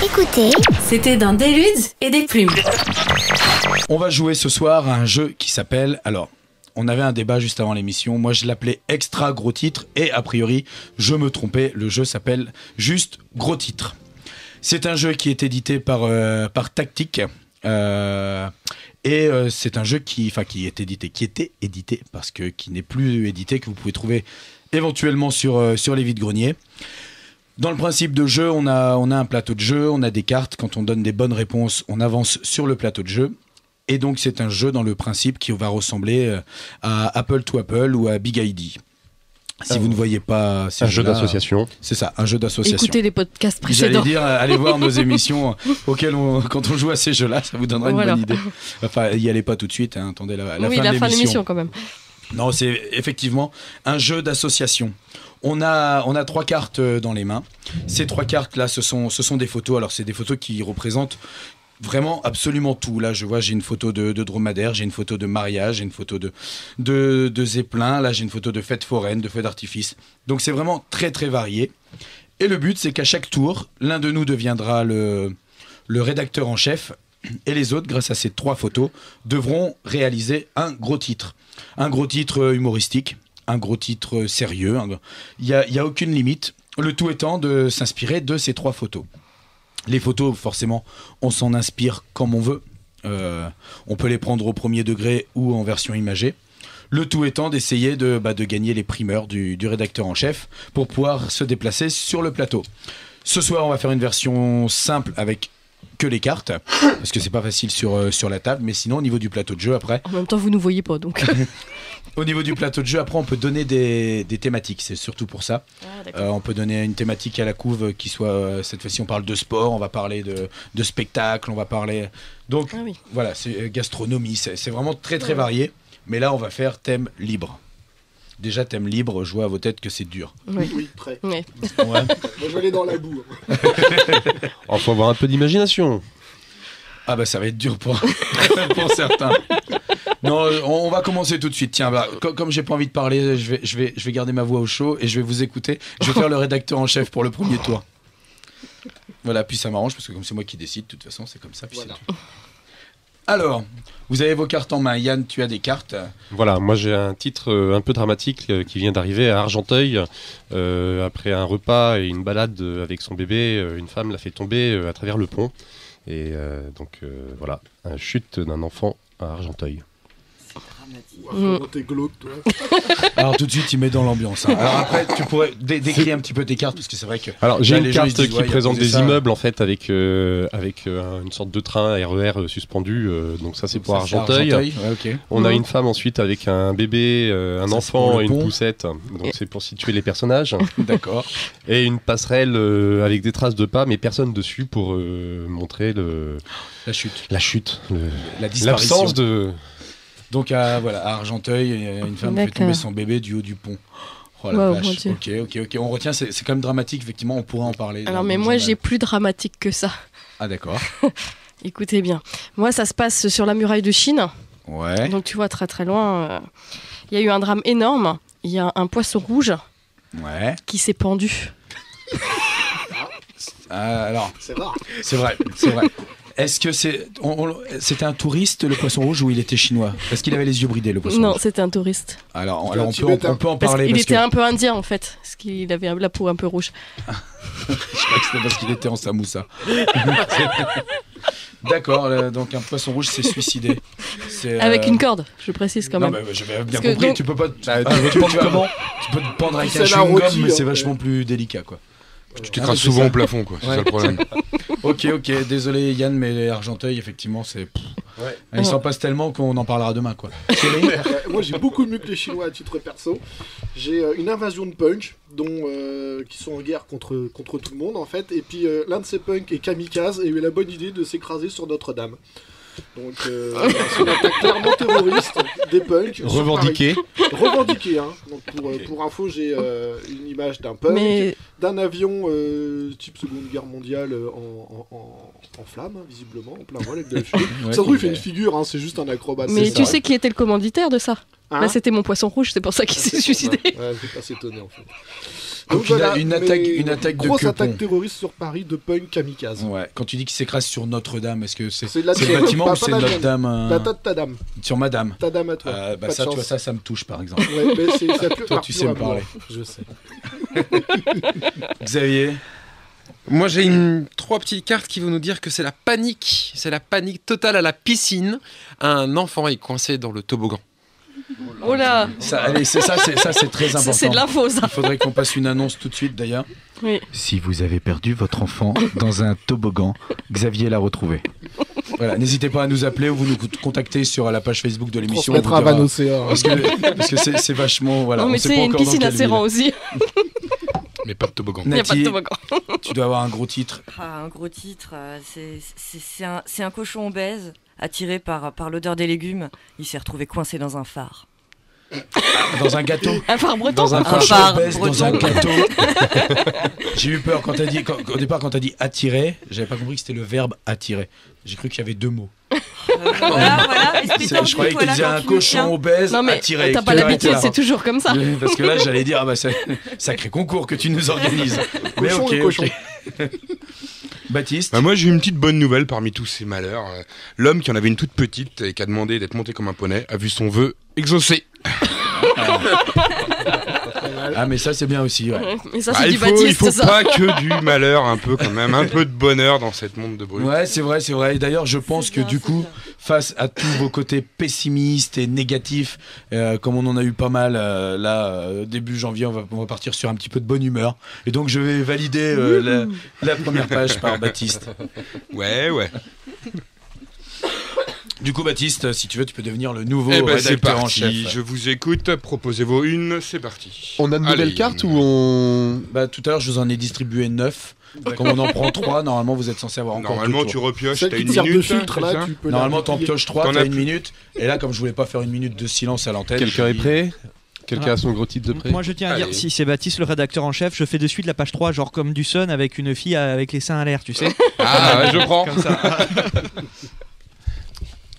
Écoutez, C'était dans des ludes et des plumes. On va jouer ce soir à un jeu qui s'appelle... Alors, on avait un débat juste avant l'émission. Moi, je l'appelais Extra Gros Titre. Et a priori, je me trompais. Le jeu s'appelle juste Gros Titre. C'est un jeu qui est édité par Tactic. C'est un jeu qui était édité parce que qui n'est plus édité, que vous pouvez trouver éventuellement sur les vides-greniers. Dans le principe de jeu, on a un plateau de jeu, on a des cartes. Quand on donne des bonnes réponses, on avance sur le plateau de jeu. Et donc, c'est un jeu dans le principe qui va ressembler à Apple to Apple ou à Big ID. Si vous ne voyez pas un jeu d'association. C'est ça, un jeu d'association. Écoutez les podcasts précédents. J'allais dire, allez voir nos émissions auxquelles quand on joue à ces jeux-là, ça vous donnera une bonne idée. Enfin, y allez pas tout de suite, hein, attendez la fin de l'émission quand même. Non, c'est effectivement un jeu d'association. On a 3 cartes dans les mains. Ces 3 cartes-là, ce sont des photos. Alors, c'est des photos qui représentent vraiment absolument tout. Là, je vois, j'ai une photo de dromadaire, j'ai une photo de mariage, j'ai une photo de zeppelin. Là, j'ai une photo de fête foraine, de feu d'artifice. Donc, c'est vraiment très, très varié. Et le but, c'est qu'à chaque tour, l'un de nous deviendra le rédacteur en chef. Et les autres, grâce à ces 3 photos, devront réaliser un gros titre. Un gros titre humoristique, un gros titre sérieux. Il y a aucune limite. Le tout étant de s'inspirer de ces 3 photos. Les photos, forcément, on s'en inspire comme on veut. On peut les prendre au premier degré ou en version imagée. Le tout étant d'essayer de gagner les primeurs du rédacteur en chef pour pouvoir se déplacer sur le plateau. Ce soir, on va faire une version simple avec que les cartes, parce que c'est pas facile sur la table, mais sinon au niveau du plateau de jeu après... En même temps, vous nous voyez pas, donc... Au niveau du plateau de jeu, après on peut donner des thématiques, c'est surtout pour ça. On peut donner une thématique à la couve qui soit, cette fois-ci on parle de sport, on va parler de spectacle, on va parler... Donc voilà, c'est gastronomie, c'est vraiment très très varié, mais là on va faire thème libre. Déjà, thème libre, je vois à vos têtes que c'est dur. Oui, très. Oui. Ouais. Moi, je vais aller dans la boue. Il faut avoir un peu d'imagination. Ah bah ça va être dur pour certains. Non, on va commencer tout de suite. Tiens, comme j'ai pas envie de parler, je vais garder ma voix au chaud et je vais vous écouter. Je vais faire le rédacteur en chef pour le premier tour. Voilà, puis ça m'arrange parce que comme c'est moi qui décide, de toute façon, c'est comme ça. Puis voilà. C'est tout. Alors, vous avez vos cartes en main. Yann, tu as des cartes. Voilà, moi j'ai un titre un peu dramatique qui vient d'arriver à Argenteuil. Après un repas et une balade avec son bébé, une femme l'a fait tomber à travers le pont. Et voilà, une chute d'un enfant à Argenteuil. T'es glauque, toi. Alors tout de suite, il met dans l'ambiance. Hein. Alors après, tu pourrais décrire un petit peu tes cartes parce que c'est vrai que. Alors j'ai une carte disent, qui présente des immeubles en fait avec une sorte de train RER suspendu. Donc ça c'est pour Argenteuil. Ouais, okay. On a une femme ensuite avec un bébé, un enfant et une poussette. Donc c'est pour situer les personnages. D'accord. Et une passerelle avec des traces de pas mais personne dessus pour montrer la chute. La chute. La disparition. L'absence de. Donc à Argenteuil, une femme fait tomber son bébé du haut du pont. Oh la vache. Ok. On retient, c'est quand même dramatique, effectivement, on pourrait en parler. Alors mais moi j'ai plus dramatique que ça. Ah d'accord. Écoutez bien. Moi ça se passe sur la muraille de Chine. Ouais. Donc tu vois très très loin, il y a eu un drame énorme. Il y a un poisson rouge qui s'est pendu. Alors, c'est rare. C'est vrai. Est-ce que c'était un touriste, le poisson rouge, ou il était chinois? Est-ce qu'il avait les yeux bridés, le poisson rouge? Non, c'était un touriste. Alors on peut en parler. Il était un peu indien, en fait, parce qu'il avait la peau un peu rouge. Je crois que c'était parce qu'il était en samoussa. D'accord, donc un poisson rouge s'est suicidé. Avec une corde, je précise quand même. Non, mais j'avais bien compris, donc... tu peux pas... tu peux te pendre avec un chewing-gum, mais c'est vachement plus délicat, quoi. Tu t'écrases souvent au plafond, quoi. C'est ça le problème. Ok, désolé Yann, mais Argenteuil, effectivement, c'est... Il s'en passe tellement qu'on en parlera demain, quoi. Moi, j'ai beaucoup mieux que les Chinois à titre perso. J'ai une invasion de punks, qui sont en guerre contre tout le monde, en fait. Et puis, l'un de ces punks est kamikaze et a eu la bonne idée de s'écraser sur Notre-Dame. Donc, c'est une attaque clairement terroriste des punks. Revendiqué, hein. Donc, pour info, j'ai une image d'un punk, d'un avion type Seconde Guerre mondiale en flammes, hein, visiblement, en plein vol avec de la fumée. Ça se trouve, il fait une figure, hein, c'est juste un acrobate. Mais tu sais qui était le commanditaire de ça? C'était mon poisson rouge, c'est pour ça qu'il s'est suicidé. Ouais, je vais pas s'étonner en fait. Donc voilà, une attaque de grosse attaque terroriste sur Paris de punk kamikaze. Ouais. Quand tu dis qu'il s'écrase sur Notre-Dame, est-ce que c'est le bâtiment ou c'est Notre-Dame ta dame. Sur Madame. Ta dame à toi. Ça, tu vois, ça me touche par exemple. Ouais, mais toi, tu sais me parler. Je sais. Xavier. Moi j'ai 3 petites cartes qui vont nous dire que c'est la panique totale à la piscine. Un enfant est coincé dans le toboggan. Oh là. C'est très important. C'est de l'info ça. Il faudrait qu'on passe une annonce tout de suite d'ailleurs. Oui. Si vous avez perdu votre enfant dans un toboggan, Xavier l'a retrouvé. Voilà, n'hésitez pas à nous appeler ou vous nous contactez sur la page Facebook de l'émission. On mettra à Van-Océan. Parce que c'est vachement... Voilà, non mais c'est une piscine à Serran aussi. Mais pas de toboggan. Il n'y a pas de toboggan. Tu dois avoir un gros titre. Un gros titre, c'est un cochon obèse attiré par l'odeur des légumes. Il s'est retrouvé coincé dans un phare. Dans un gâteau. Un phare breton. Dans un phare obèse, breton. dans un gâteau. J'ai eu peur quand au départ quand t'as dit attirer, j'avais pas compris que c'était le verbe attirer. J'ai cru qu'il y avait 2 mots. Voilà. Je croyais que tu disais un cochon obèse attiré. T'as pas l'habitude, c'est toujours comme ça. Parce que là, j'allais dire, sacré concours que tu nous organises. Mais cochon. Baptiste. Moi, j'ai une petite bonne nouvelle parmi tous ces malheurs. L'homme qui en avait une toute petite et qui a demandé d'être monté comme un poney a vu son vœu exaucé. Ah mais ça c'est bien aussi. Ouais. Mais ça c'est du Baptiste. Il faut pas que du malheur, un peu quand même, un peu de bonheur dans cette monde de brut. Ouais c'est vrai. Et d'ailleurs je pense que du coup face à tous vos côtés pessimistes et négatifs, comme on en a eu pas mal début janvier, on va partir sur un petit peu de bonne humeur. Et donc je vais valider la première page par Baptiste. Ouais. Du coup, Baptiste, si tu veux, tu peux devenir le nouveau rédacteur en chef. Je vous écoute, proposez-vous une, c'est parti. On a de nouvelles cartes ou on... Tout à l'heure, je vous en ai distribué 9. Comme on en prend 3, normalement, vous êtes censé avoir encore 2 tours. Normalement, tu repioches, t'as une de minute. filtre, là, tu peux normalement, t'en pioches 3, t'as 1 minute. Et là, comme je voulais pas faire 1 minute de silence à l'antenne... Quelqu'un est prêt ? Quelqu'un a son gros titre de prêt ? Moi je tiens à dire, si c'est Baptiste le rédacteur en chef, je fais de suite la page 3, genre comme du Sun avec une fille avec les seins à l'air, tu sais. Ah ouais, je prends. Comme ça.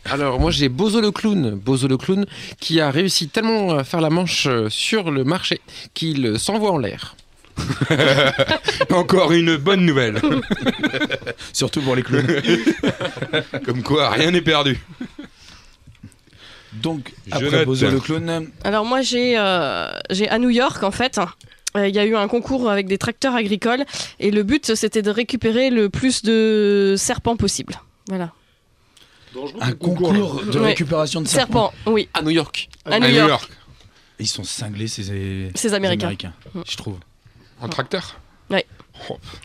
Alors moi j'ai Bozo le clown qui a réussi tellement à faire la manche sur le marché qu'il s'envoie en l'air. Encore une bonne nouvelle. Surtout pour les clowns. Comme quoi, rien n'est perdu. Donc, après Bozo le clown... Alors moi j'ai à New York en fait... Il y a eu un concours avec des tracteurs agricoles et le but c'était de récupérer le plus de serpents possible. Voilà. Un concours de récupération de serpents. Oui. À New York. À New York. Ils sont cinglés ces Américains. Je trouve. En tracteur ? Ouais.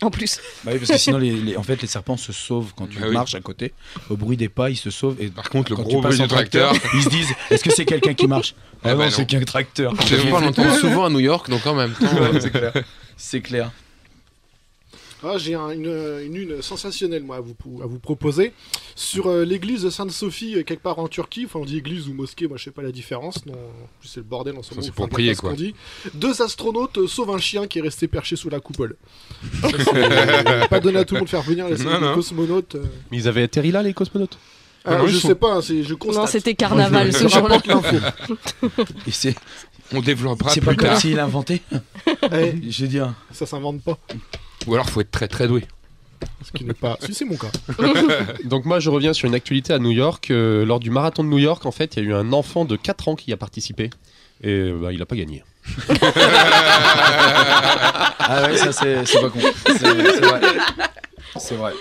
En plus. Bah oui, parce que sinon les serpents se sauvent quand tu marches à côté. Au bruit des pas, ils se sauvent. Et par contre, le quand gros tu passes bruit en du tracteur, ils se disent est-ce que c'est quelqu'un qui marche ? Ah non, c'est qu'un tracteur. On l'entend souvent à New York, donc en même temps. C'est clair. J'ai une sensationnelle moi à vous proposer sur l'église de Sainte-Sophie quelque part en Turquie. Enfin on dit église ou mosquée, moi je sais pas la différence. Non, c'est le bordel en ce moment. C'est pour prier quoi. 2 astronautes sauvent un chien qui est resté perché sous la coupole. Ça, pas donné à tout le monde de faire venir les cosmonautes. Mais ils avaient atterri là les cosmonautes. Je sais pas, je constate. Non, c'était carnaval ce jour-là. On développera c'est plus pas tard. comme s'il l'a inventé. Je veux dire, ça s'invente pas. Ou alors faut être très très doué. Ce qui n'est pas. Si c'est mon cas. Donc moi je reviens sur une actualité à New York. Lors du marathon de New York, en fait, il y a eu un enfant de 4 ans qui a participé. Et il a pas gagné. Ah ouais, ça c'est pas con. C'est vrai.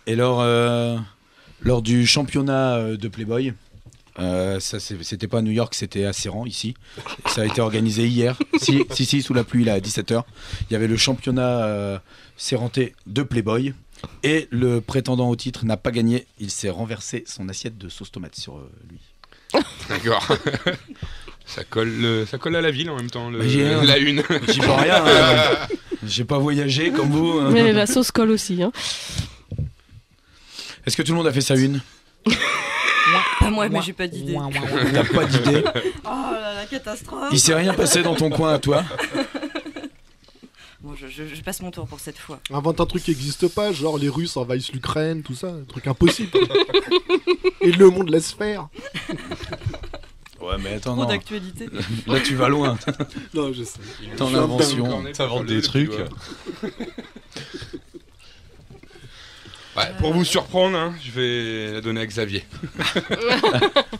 Et lors du championnat de Playboy, ça c'était pas à New York, c'était à Serran ici. Ça a été organisé hier. Si, sous la pluie là à 17h. Il y avait le championnat serrantais de Playboy. Et le prétendant au titre n'a pas gagné. Il s'est renversé son assiette de sauce tomate sur lui. D'accord. Ça colle à la ville en même temps, la une. J'y peux rien. J'ai pas voyagé comme vous. Mais la sauce colle aussi. Est-ce que tout le monde a fait sa une? Pas moi, mais j'ai pas d'idée. T'as pas d'idée? Oh la catastrophe. Il s'est rien passé dans ton coin à toi? Bon, je passe mon tour pour cette fois. Invente un truc qui n'existe pas, genre les Russes envahissent l'Ukraine, tout ça, un truc impossible. Et le monde laisse faire. Ouais, mais attends, Trop d'actualité. Là, tu vas loin. Non, je sais. Dans l'invention. T'inventes des trucs. Ouais, pour vous surprendre, hein, je vais la donner à Xavier.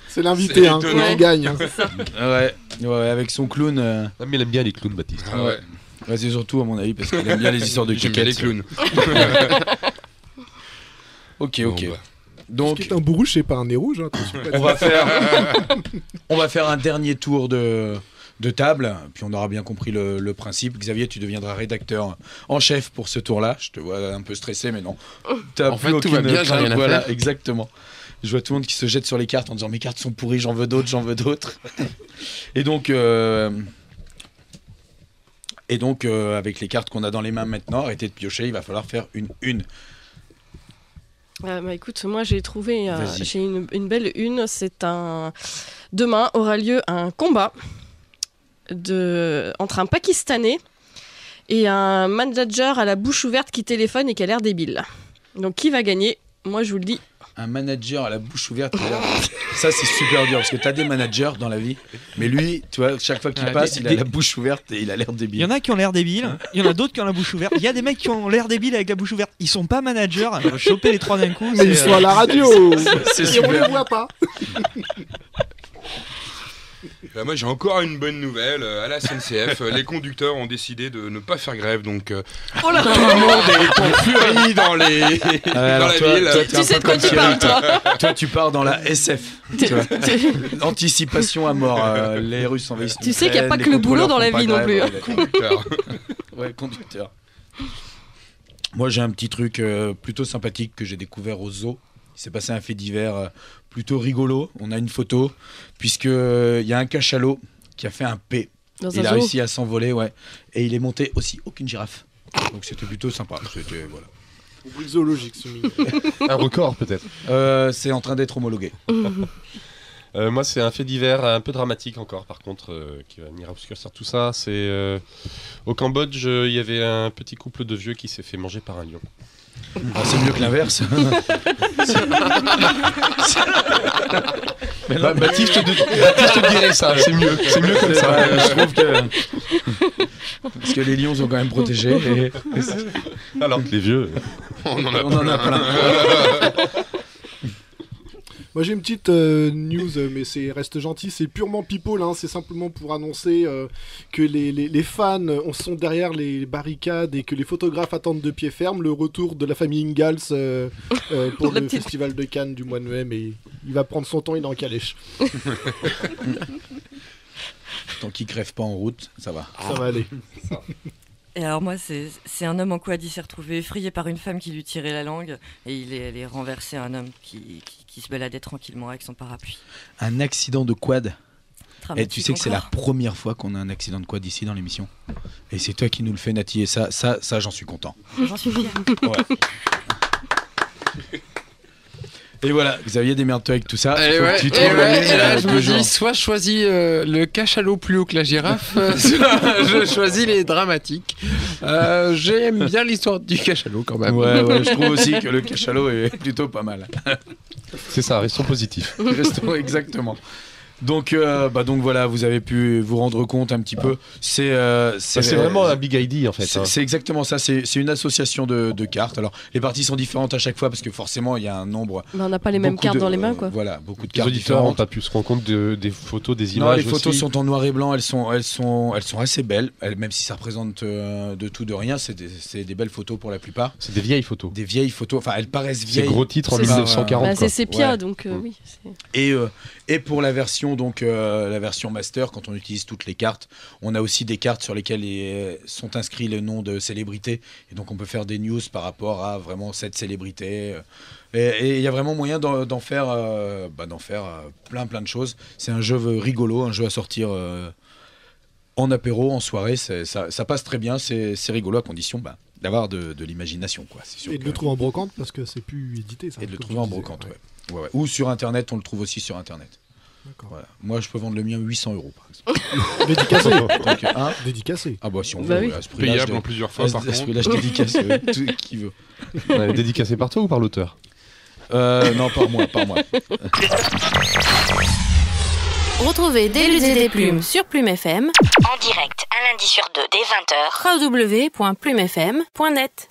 C'est l'invité, hein, qui gagne. C'est ça. Ouais, avec son clown. Ah, mais il aime bien les clowns, Baptiste. Ah ouais. Ouais, c'est surtout, à mon avis, parce qu'il aime bien les histoires de J'aime bien quiquettes. les clowns. Ok. Bon, bah. Donc, ce qui est un bourrouche, c'est pas un nez rouge. Hein, on va faire un dernier tour de table, puis on aura bien compris le principe. Xavier, tu deviendras rédacteur en chef pour ce tour-là. Je te vois un peu stressé, mais non. En fait, tout va bien, j'ai rien à voilà, faire. exactement. Je vois tout le monde qui se jette sur les cartes en disant mes cartes sont pourries, j'en veux d'autres. Et donc, avec les cartes qu'on a dans les mains maintenant, arrêtez de piocher, il va falloir faire une. Écoute, moi j'ai trouvé j'ai une belle une. Demain aura lieu un combat entre un Pakistanais et un manager à la bouche ouverte qui téléphone et qui a l'air débile. Donc qui va gagner? Moi je vous le dis. Un manager à la bouche ouverte, ça c'est super dur parce que t'as des managers dans la vie, mais lui, tu vois, chaque fois qu'il passe, il a la bouche ouverte et il a l'air débile. Il y en a qui ont l'air débiles, il y en a d'autres qui ont la bouche ouverte. Il y a des mecs qui ont l'air débiles avec la bouche ouverte. Ils sont pas managers, choper les trois d'un coup. Mais ils sont à la radio. C'est et on super. les voit pas. Moi j'ai encore une bonne nouvelle. À la SNCF, les conducteurs ont décidé de ne pas faire grève, donc tout le monde est en furie dans la ville. Tu sais de quoi tu parles, toi. Toi, tu pars dans la SF. Tu vois. Anticipation à mort. Les Russes envahissent. Tu sais qu'il n'y a pas que le boulot dans la vie non plus. Conducteur. Moi, j'ai un petit truc plutôt sympathique que j'ai découvert au zoo. Il s'est passé un fait divers plutôt rigolo. On a une photo, puisqu'il y a un cachalot qui a fait un P. Il a réussi à s'envoler, ouais. Et il est monté aussi aucune girafe. Donc c'était plutôt sympa. C'était, voilà. Rubrique zoologique, ce milieu. Un record, peut-être. C'est en train d'être homologué. Moi, c'est un fait divers un peu dramatique encore, par contre, qui va venir obscurcir tout ça. C'est au Cambodge, il y avait un petit couple de vieux qui s'est fait manger par un lion. Ah, c'est mieux que l'inverse. Mais là, Baptiste te dirait ça, c'est mieux comme ça. Je trouve que parce que les lions sont quand même protégés. Alors que les vieux, on en a plein. Moi j'ai une petite news, mais reste gentil, c'est purement people, hein, c'est simplement pour annoncer que les fans sont derrière les barricades et que les photographes attendent de pied ferme le retour de la famille Ingalls pour le festival de Cannes du mois de mai, mais il va prendre son temps, il est en calèche. Tant qu'il crève pas en route, ça va. Ça va aller. Et alors moi, c'est un homme en quad, il s'est retrouvé effrayé par une femme qui lui tirait la langue et il est renversé un homme qui se baladait tranquillement avec son parapluie. Un accident de quad. Et tu sais que c'est la encore. première fois qu'on a un accident de quad ici dans l'émission. Et c'est toi qui nous le fais, Nati, et ça j'en suis content. J'en suis fier. Ouais. Et voilà, Xavier, démerde-toi avec tout ça. Et là, je me dis, soit je choisis le cachalot plus haut que la girafe, soit je choisis les dramatiques. J'aime bien l'histoire du cachalot quand même. Ouais, je trouve aussi que le cachalot est plutôt pas mal. c'est ça, restons positifs. Restons exactement. Donc voilà, vous avez pu vous rendre compte un petit peu. C'est vraiment un big ID en fait. C'est exactement ça. C'est une association de cartes. Alors les parties sont différentes à chaque fois parce que forcément il y a un nombre. On n'a pas les mêmes cartes dans les mains, quoi. Voilà, beaucoup de Les cartes auditeurs n'ont différentes. pas pu se rendre compte des photos, des Non, images. les photos aussi. sont en noir et blanc. Elles sont assez belles. Même si ça représente de tout de rien, c'est des belles photos pour la plupart. C'est des vieilles photos. Des vieilles photos. Enfin, elles paraissent vieilles. C'est gros titre en C'est 1940. c'est sépia, Ouais. donc oui. Et pour la version la version master, quand on utilise toutes les cartes, on a aussi des cartes sur lesquelles sont inscrits les noms de célébrités, et donc on peut faire des news par rapport à vraiment cette célébrité. Et il y a vraiment moyen d'en faire plein de choses. C'est un jeu rigolo, un jeu à sortir en apéro, en soirée. Ça passe très bien, c'est rigolo à condition d'avoir de l'imagination, quoi. C'est sûr Et de le trouver en brocante parce que c'est plus édité, ça. Et de le trouver en brocante, ouais. Ouais. Ou sur internet, on le trouve aussi sur internet. D'accord. Voilà. Moi, je peux vendre le mien 800 €, par exemple. Dédicacé. Donc, Dédicacé. Ah bah si on Bah veut, oui. à ce prix-là, Payable en plusieurs fois, par contre. Là, je dédicace tout qui veut. Ouais, dédicacé par toi ou par l'auteur? Non, par moi. Retrouvez Des luttes et des plumes sur Plume FM. En direct, un lundi sur deux dès 20h. www.plumefm.net.